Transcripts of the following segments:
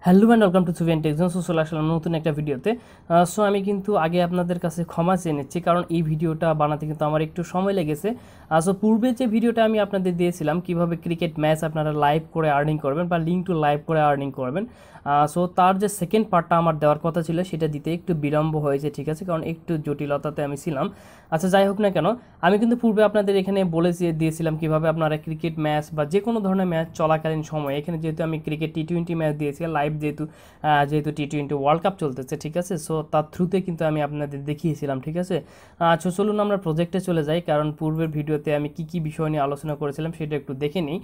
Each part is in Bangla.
Hello and welcome to Suven Techzone. So চলে আসলাম নতুন একটা ভিডিওতে। সো আমি কিন্তু আগে আপনাদের কাছে ক্ষমা চেয়ে নিচ্ছি, কারণ এই ভিডিওটা বানাতে কিন্তু আমার একটু সময় লেগেছে। সো পূর্বে যে ভিডিওটা আমি আপনাদের দিয়েছিলাম কিভাবে ক্রিকেট ম্যাচ আপনারা লাইভ করে আর্নিং করবেন বা লিঙ্ক টু লাইভ করে আর্নিং করবেন, সো তার যে সেকেন্ড পার্টটা আমার দেওয়ার কথা ছিল সেটা দিতে একটু বিলম্ব হয়েছে, ঠিক আছে, কারণ একটু জটিলতাতে আমি ছিলাম। আচ্ছা, যাই হোক না কেন, আমি কিন্তু পূর্বে আপনাদের এখানে বলে দিয়েছিলাম কিভাবে আপনারা ক্রিকেট ম্যাচ বা যে কোনো ধরনের ম্যাচ চলাকালীন সময়ে, এখানে যেহেতু আমি ক্রিকেট টি-20 ম্যাচ দিয়েছি লাইভ, যেহেতু টি-20 ওয়ার্ল্ড কাপ চলতেছে, ঠিক আছে, সো তার থ্রুতে কিন্তু আমি আপনাদের দেখিয়েছিলাম, ঠিক আছে। আচ্ছা, চলুন আমরা প্রজেক্টে চলে যাই, কারণ পূর্বের ভিডিওতে আমি কি কি বিষয় নিয়ে আলোচনা করেছিলাম সেটা একটু দেখে নিই।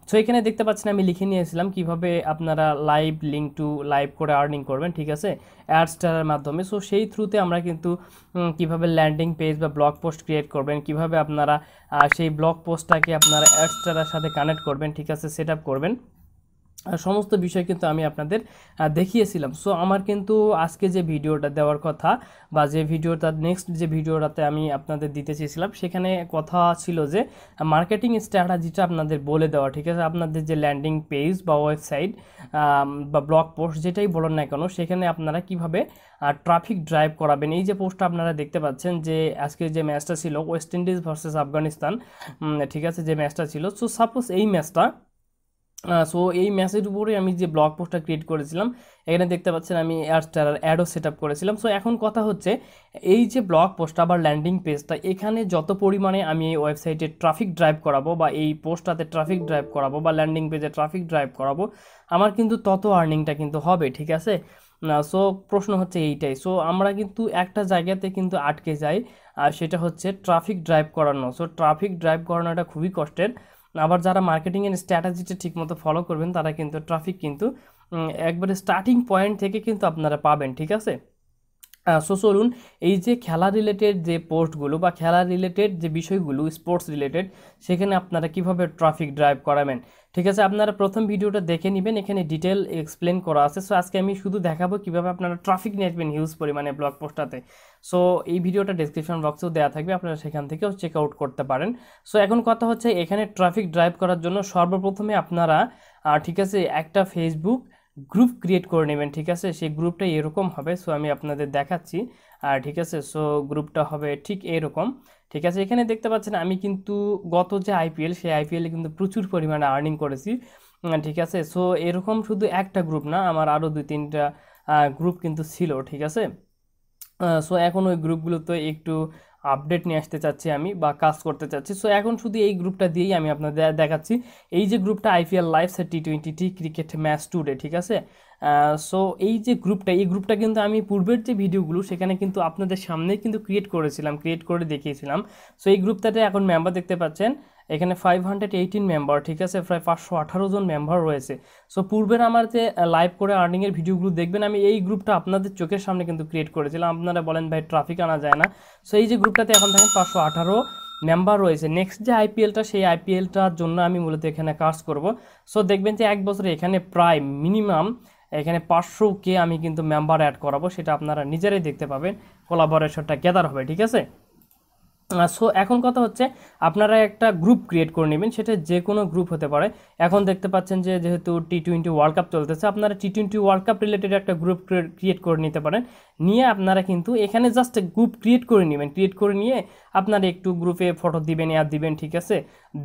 সো এখানে দেখতে পাচ্ছেন আমি লিখে নিয়েছিলাম কিভাবে আপনারা লাইভ লিঙ্ক টু লাইভ করে আর্নিং করবেন, ঠিক আছে, অ্যাডস্টারের মাধ্যমে। সো সেই থ্রুতে আমরা কিন্তু কিভাবে ল্যান্ডিং পেজ বা ব্লগ পোস্ট ক্রিয়েট করবেন, কিভাবে আপনারা সেই ব্লগ পোস্টটাকে আপনারা অ্যাডস্টারের সাথে কানেক্ট করবেন, ঠিক আছে, সেট আপ করবেন, সমস্ত বিষয় কিন্তু আমি আপনাদের দেখিয়েছিলাম। সো আমার কিন্তু আজকে যে ভিডিওটা দেওয়ার কথা বা যে ভিডিওটা নেক্সট যে ভিডিওটাতে আমি আপনাদের দিতে চেয়েছিলাম, সেখানে কথা ছিল যে মার্কেটিং স্ট্র্যাটেজিটা আপনাদের বলে দেওয়া, ঠিক আছে, আপনাদের যে ল্যান্ডিং পেজ বা ওয়েবসাইট বা ব্লগ পোস্ট যেটাই বলেন না কেন, সেখানে আপনারা কিভাবে ট্রাফিক ড্রাইভ করাবেন। এই যে পোস্টটা আপনারা দেখতে পাচ্ছেন যে আজকে যে ম্যাচটা ছিল ওয়েস্ট ইন্ডিজ ভার্সেস আফগানিস্তান, ঠিক আছে, যে ম্যাচটা ছিল, সো সাপোজ এই ম্যাচটা, সো এই ম্যাচের উপরে আমি যে ব্লগ পোস্টটা ক্রিয়েট করেছিলাম, এখানে দেখতে পাচ্ছেন আমি অ্যাডও সেট আপ করেছিলাম। সো এখন কথা হচ্ছে এই যে ব্লগ পোস্টটা বা ল্যান্ডিং পেজটা, এখানে যত পরিমাণে আমি এই ওয়েবসাইটে ট্রাফিক ড্রাইভ করাবো বা এই পোস্টটাতে ট্রাফিক ড্রাইভ করাবো বা ল্যান্ডিং পেজে ট্রাফিক ড্রাইভ করাবো, আমার কিন্তু তত আর্নিংটা কিন্তু হবে, ঠিক আছে। সো প্রশ্ন হচ্ছে এইটাই। সো আমরা কিন্তু একটা জায়গাতে কিন্তু আটকে যাই, আর সেটা হচ্ছে ট্রাফিক ড্রাইভ করানো। সো ট্রাফিক ড্রাইভ করানোটা খুবই কষ্টের। আবার যারা মার্কেটিংয়ের স্ট্র্যাটেজিটা ঠিকমতো ফলো করবেন তারা কিন্তু ট্রাফিক কিন্তু একবারে স্টার্টিং পয়েন্ট থেকে কিন্তু আপনারা পাবেন, ঠিক আছে। সো চলুন, এই যে খেলা রিলেটেড যে পোস্টগুলো বা খেলা রিলেটেড যে বিষয়গুলো স্পোর্টস রিলেটেড, সেখানে আপনারা কিভাবে ট্রাফিক ড্রাইভ করাবেন, ঠিক আছে, আপনারা প্রথম ভিডিওটা দেখে নেবেন, এখানে ডিটেল এক্সপ্লেন করা আছে। সো আজকে আমি শুধু দেখাবো কিভাবে আপনারা ট্রাফিক নেবেন হিউজ পরিমাণে ব্লগ পোস্টটাতে। সো এই ভিডিওটা ডেসক্রিপশন বক্সেও দেওয়া থাকবে, আপনারা সেখান থেকেও চেক আউট করতে পারেন। সো এখন কথা হচ্ছে এখানে ট্রাফিক ড্রাইভ করার জন্য সর্বপ্রথমে আপনারা ঠিক আছে একটা ফেসবুক গ্রুপ ক্রিয়েট করে নেবেন, ঠিক আছে, সেই গ্রুপটা এরকম হবে। সো আমি আপনাদের দেখাচ্ছি, আর ঠিক আছে, সো গ্রুপটা হবে ঠিক এরকম, ঠিক আছে। এখানে দেখতে পাচ্ছেন আমি কিন্তু গত যে আইপিএল, সেই আইপিএলে কিন্তু প্রচুর পরিমাণে আর্নিং করেছি, ঠিক আছে। সো এরকম শুধু একটা গ্রুপ না, আমার আরও 2-3টা গ্রুপ কিন্তু ছিল, ঠিক আছে। সো এখন ওই গ্রুপগুলোতে একটু আপডেট নিয়ে আসতে চাচ্ছি আমি বা কাজ করতে চাচ্ছি। সো এখন শুধু এই গ্রুপটা দিয়েই আমি আপনাদের দেখাচ্ছি। এই যে গ্রুপটা আইপিএল লাইভ টি-20 ক্রিকেট ম্যাচ টুডে, ঠিক আছে। সো এই যে গ্রুপটা, এই গ্রুপটা কিন্তু আমি পূর্বের যে ভিডিওগুলো সেখানে কিন্তু আপনাদের সামনেই কিন্তু ক্রিয়েট করেছিলাম, ক্রিয়েট করে দেখিয়েছিলাম। সো এই গ্রুপটাতে এখন মেম্বার দেখতে পাচ্ছেন এখানে 518 মেম্বার, ঠিক আছে, প্রায় 518 জন মেম্বার রয়েছে। সো পূর্বের আমার যে লাইভ করে আর্নিংয়ের ভিডিওগুলো দেখবেন, আমি এই গ্রুপটা আপনাদের চোখের সামনে কিন্তু ক্রিয়েট করেছিলাম। আপনারা বলেন ভাই ট্রাফিক আনা যায় না। সো এই যে গ্রুপটাতে এখন দেখেন 518 মেম্বার রয়েছে। নেক্সট যে আইপিএলটা, সেই আইপিএলটার জন্য আমি মূলত এখানে কাজ করব। সো দেখবেন যে এক বছরে এখানে প্রায় মিনিমাম এখানে 500K আমি কিন্তু মেম্বার অ্যাড করাবো, সেটা আপনারা নিজেরাই দেখতে পাবেন, কোলাবোরেশনটা গ্যাদার হবে, ঠিক আছে। সো এখন কথা হচ্ছে আপনারা একটা গ্রুপ ক্রিয়েট করে নেবেন, সেটা যে কোনো গ্রুপ হতে পারে। এখন দেখতে পাচ্ছেন যে যেহেতু টি-20 ওয়ার্ল্ড কাপ চলতেছে, আপনারা টি-20 ওয়ার্ল্ড কাপ রিলেটেড একটা গ্রুপ ক্রিয়েট করে নিতে পারেন। নিয়ে আপনারা কিন্তু এখানে জাস্ট গ্রুপ ক্রিয়েট করে নেবেন, ক্রিয়েট করে নিয়ে আপনারা একটু গ্রুপে ফটো দিবেন, অ্যাড দিবেন, ঠিক আছে।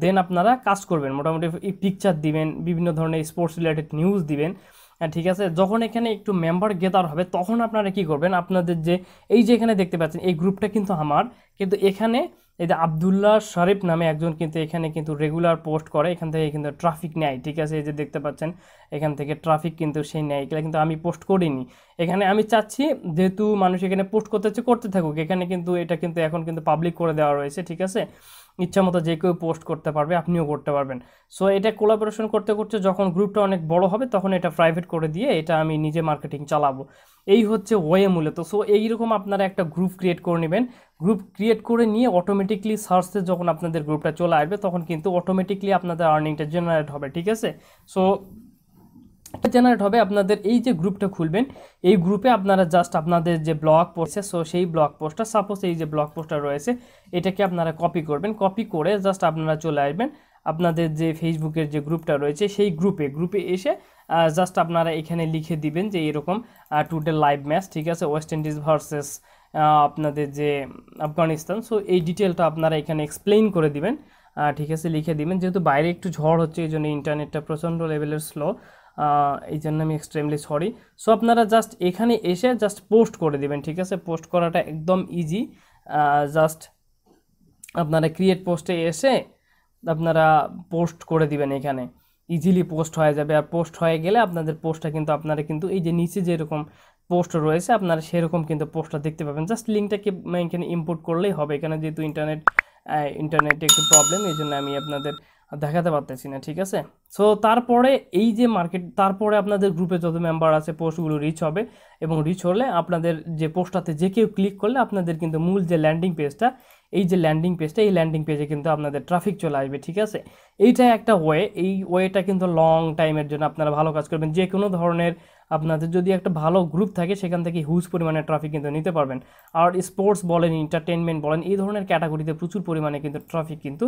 দেন আপনারা কাজ করবেন, মোটামুটি পিকচার দিবেন, বিভিন্ন ধরনের স্পোর্টস রিলেটেড নিউজ দিবেন, ঠিক আছে। যখন এখানে একটু মেম্বার গেদার হবে তখন আপনারা কি করবেন, আপনাদের যে এই যে এখানে দেখতে পাচ্ছেন এই গ্রুপটা কিন্তু আমার, কিন্তু এখানে এই যে আবদুল্লাহ শরীফ নামে একজন কিন্তু এখানে কিন্তু রেগুলার পোস্ট করে, এখান থেকে কিন্তু ট্রাফিক নেয়, ঠিক আছে। এই যে দেখতে পাচ্ছেন এখান থেকে ট্রাফিক কিন্তু সেই নেয়, এগুলো কিন্তু আমি পোস্ট করিনি। এখানে আমি চাচ্ছি যেহেতু মানুষ এখানে পোস্ট করতে হচ্ছে, করতে থাকুক, এখানে কিন্তু এটা কিন্তু এখন কিন্তু পাবলিক করে দেওয়া রয়েছে, ঠিক আছে। ইচ্ছা মতো যে কেউ পোস্ট করতে পারবে, আপনিও করতে পারবেন। সো এটা কোলাবোরেশন করতে করতে যখন গ্রুপটা অনেক বড় হবে তখন এটা প্রাইভেট করে দিয়ে এটা আমি নিজে মার্কেটিং চালাবো, এই হচ্ছে ওয়ে মূলত। সো এইরকম আপনারা একটা গ্রুপ ক্রিয়েট করে নেবেন। গ্রুপ ক্রিয়েট করে নিয়ে অটোমেটিকলি সার্চে যখন আপনাদের গ্রুপটা চলে আসবে তখন কিন্তু অটোমেটিকলি আপনাদের আর্নিংটা জেনারেট হবে, ঠিক আছে। সো জেনারেট হবে, আপনাদের এই যে গ্রুপটা খুলবেন, এই গ্রুপে আপনারা জাস্ট আপনাদের যে ব্লগ পোস্ট, সো সেই ব্লগ পোস্টটা, সাপোজ এই যে ব্লগ পোস্টটা রয়েছে এটাকে আপনারা কপি করবেন, কপি করে জাস্ট আপনারা চলে আসবেন আপনাদের যে ফেসবুকের যে গ্রুপটা রয়েছে সেই গ্রুপে এসে জাস্ট আপনারা এখানে লিখে দিবেন যে এরকম টুডে লাইভ ম্যাচ, ঠিক আছে, ওয়েস্ট ইন্ডিজ ভার্সেস আপনাদের যে আফগানিস্তান। সো এই ডিটেলটা আপনারা এখানে এক্সপ্লেইন করে দিবেন, ঠিক আছে, লিখে দিবেন। যেহেতু বাইরে একটু ঝড় হচ্ছে এই জন্য ইন্টারনেটটা প্রচণ্ড লেভেলের স্লো, এই জন্য আমি এক্সট্রিমলি সরি। সো আপনারা জাস্ট এখানে এসে জাস্ট পোস্ট করে দিবেন, ঠিক আছে। পোস্ট করাটা একদম ইজি, জাস্ট আপনারা ক্রিয়েট পোস্টে এসে আপনারা পোস্ট করে দিবেন, এখানে ইজিলি পোস্ট হয়ে যাবে। আর পোস্ট হয়ে গেলে আপনাদের পোস্টটা কিন্তু আপনারা কিন্তু এই যে নিচে যেরকম পোস্ট রয়েছে আপনারা সেরকম কিন্তু পোস্টটা দেখতে পাবেন। জাস্ট লিঙ্কটাকে এখানে ইম্পোর্ট করলেই হবে। এখানে যেহেতু ইন্টারনেটে একটু প্রবলেম, এই জন্য আমি আপনাদের দেখাতে পারতেছি না, ঠিক আছে। সো তারপরে এই যে তারপরে আপনাদের গ্রুপে যত মেম্বার আছে পোস্টগুলো রিচ হবে, এবং রিচ হলে আপনাদের যে পোস্টটাতে যে কেউ ক্লিক করলে আপনাদের কিন্তু মূল যে ল্যান্ডিং পেজটা, এই যে ল্যান্ডিং পেজটা, এই ল্যান্ডিং পেজে কিন্তু আপনাদের ট্রাফিক চলে আসবে, ঠিক আছে। এইটা একটা ওয়ে, এই ওয়েটা কিন্তু লং টাইমের জন্য আপনারা ভালো কাজ করবেন। যে কোনো ধরনের আপনাদের যদি একটা ভালো গ্রুপ থাকে সেখান থেকে হিউজ পরিমাণে ট্রাফিক কিন্তু নিতে পারবেন। আর স্পোর্টস বলেন, এন্টারটেনমেন্ট বলেন, এই ধরনের ক্যাটাগরিতে প্রচুর পরিমাণে কিন্তু ট্রাফিক কিন্তু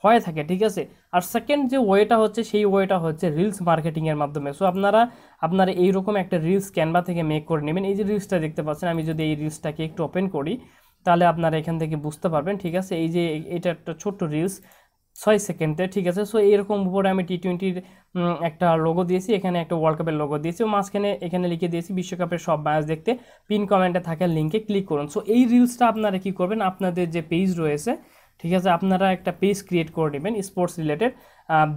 হয়ে থাকে, ঠিক আছে। আর সেকেন্ড যে ওয়েটা হচ্ছে সেই ওয়েটা হচ্ছে রিলস মার্কেটিংয়ের মাধ্যমে। সো আপনারা এইরকম একটা রিলস ক্যানভা থেকে মেক করে নেবেন। এই যে রিলসটা দেখতে পাচ্ছেন, আমি যদি এই রিলসটাকে একটু ওপেন করি তাহলে আপনারা এখান থেকে বুঝতে পারবেন, ঠিক আছে। এই যে এটা একটা ছোট্ট রিলস 6 সেকেন্ডে, ঠিক আছে। সো এরকম উপরে আমি টি20-র একটা লোগো দিয়েছি, এখানে একটা ওয়ার্ল্ড কাপের লোগো দিয়েছি, মাঝখানে এখানে লিখে দিয়েছি বিশ্বকাপের সব ম্যাচ দেখতে পিন কমেন্টে থাকা লিঙ্কে ক্লিক করুন। সো এই রিলসটা আপনারা কি করবেন, আপনাদের যে পেজ রয়েছে, ঠিক আছে, আপনারা একটা পেজ ক্রিয়েট করে নেবেন স্পোর্টস রিলেটেড।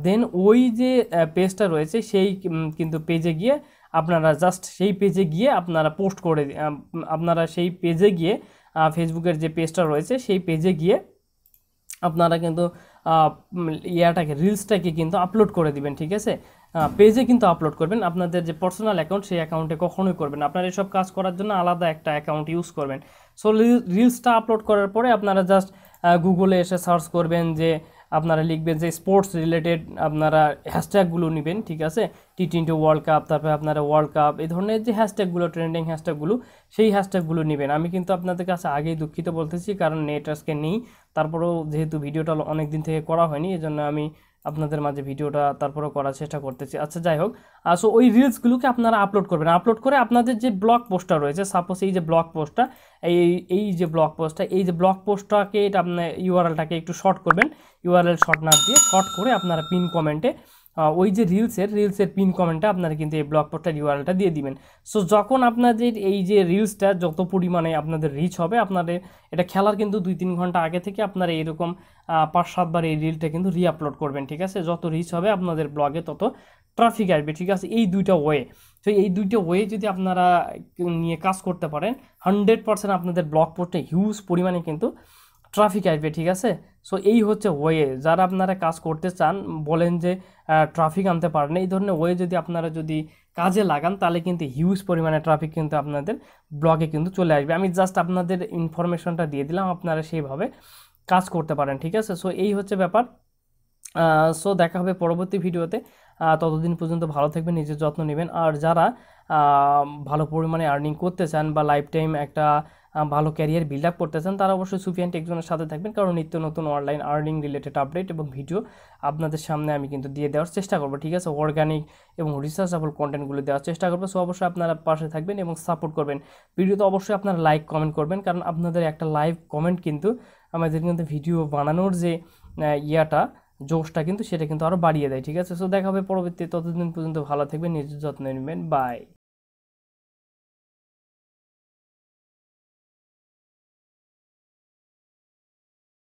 দেন ওই যে পেজটা রয়েছে সেই কিন্তু পেজে গিয়ে আপনারা জাস্ট সেই পেজে গিয়ে আপনারা পোস্ট করে আপনারা সেই পেজে গিয়ে ফেসবুকের যে পেজটা রয়েছে সেই পেজে গিয়ে আপনারা কিন্তু রিলসটাকে কিন্তু আপলোড করে দিবেন, ঠিক আছে। পেজে কিন্তু আপলোড করবেন, আপনাদের যে পার্সোনাল অ্যাকাউন্ট সেই অ্যাকাউন্টে কখনোই করবেন। আপনারা এসব কাজ করার জন্য আলাদা একটা অ্যাকাউন্ট ইউজ করবেন। সো রিলসটা আপলোড করার পরে আপনারা জাস্ট গুগলে এসে সার্চ করবেন, যে আপনারা লিখবেন যে স্পোর্টস রিলেটেড, আপনারা হ্যাশট্যাগুলো নেবেন, ঠিক আছে। টি20 ওয়ার্ল্ড কাপ, তারপরে আপনারা ওয়ার্ল্ড কাপ, এই ধরনের যে হ্যাশট্যাগুলো, ট্রেন্ডিং হ্যাশট্যাগুলো, সেই হ্যাশট্যাগুলো নেবেন। আমি কিন্তু আপনাদের কাছে আগেই দুঃখিত বলতেছি, কারণ নেট আজকে নেই। তারপরেও যেহেতু ভিডিওটা অনেক দিন থেকে করা হয়নি, এজন্য আমি আপনাদের মাঝে ভিডিওটা তারপরেও করার চেষ্টা করতেছি। আচ্ছা, যাই হোক, সো ওই রিলসগুলোকে আপনারা আপলোড করবেন। আপলোড করে আপনাদের যে ব্লগ পোস্টটা রয়েছে, সাপোজ এই যে ব্লগ পোস্টটা, এই যে ব্লগ পোস্টটাকে এটা আপনার ইউআরএলটাকে একটু শর্ট করবেন, ইউআরএল শর্ট না দিয়ে শর্ট করে আপনারা পিন কমেন্টে ওই যে রিলসের পিন কমেন্টে আপনারা কিন্তু এই ব্লগ পোস্টের ইউআরএলটা দিয়ে দিবেন। সো যখন আপনাদের এই যে রিলসটা যত পরিমাণে আপনাদের রিচ হবে, আপনাদের এটা খেলার কিন্তু 2-3 ঘন্টা আগে থেকে আপনারা এরকম 5-7 বার এই রিলটা কিন্তু রিআপলোড করবেন, ঠিক আছে। যত রিচ হবে আপনাদের ব্লগে তত ট্রাফিক আসবে, ঠিক আছে। এই দুইটা ওয়ে, তো এই দুইটা ওয়ে যদি আপনারা নিয়ে কাজ করতে পারেন, 100% আপনাদের ব্লগ পোস্টে হিউজ পরিমাণে কিন্তু ট্রাফিক আসবে, ঠিক আছে। সো এই হচ্ছে ওয়ে, যারা আপনারা কাজ করতে চান, বলেন যে ট্রাফিক আনতে পারেন, এই ধরনের ওয়ে যদি আপনারা কাজে লাগান তাহলে কিন্তু হিউজ পরিমাণে ট্রাফিক কিন্তু আপনাদের ব্লগে কিন্তু চলে আসবে। আমি জাস্ট আপনাদের ইনফরমেশনটা দিয়ে দিলাম, আপনারা সেইভাবে কাজ করতে পারেন, ঠিক আছে। সো এই হচ্ছে ব্যাপার। সো দেখা হবে পরবর্তী ভিডিওতে। ততদিন পর্যন্ত ভালো থাকবেন, নিজের যত্ন নেবেন। আর যারা ভালো পরিমাণে আর্নিং করতে চান বা লাইফ টাইম একটা ভালো ক্যারিয়ার বিল্ড আপ করতে চান, তারা অবশ্যই সুফিয়ান টেক জোনের সাথে থাকবেন, কারণ নিত্য নতুন অনলাইন আর্নিং রিলেটেড আপডেট এবং ভিডিও আপনাদের সামনে আমি কিন্তু দিয়ে দেওয়ার চেষ্টা করবো, ঠিক আছে। অর্গানিক এবং রিসার্চেবল কন্টেন্টগুলো দেওয়ার চেষ্টা করবো। সো অবশ্যই আপনারা পাশে থাকবেন এবং সাপোর্ট করবেন। ভিডিওতে অবশ্যই আপনারা লাইক কমেন্ট করবেন, কারণ আপনাদের একটা লাইভ কমেন্ট কিন্তু আমাদের কিন্তু ভিডিও বানানোর যে জোশটা কিন্তু সেটা কিন্তু আরও বাড়িয়ে দেয়, ঠিক আছে। সো দেখা হবে পরবর্তী, ততদিন পর্যন্ত ভালো থাকবেন, নিজের যত্ন নেবেন, বাই।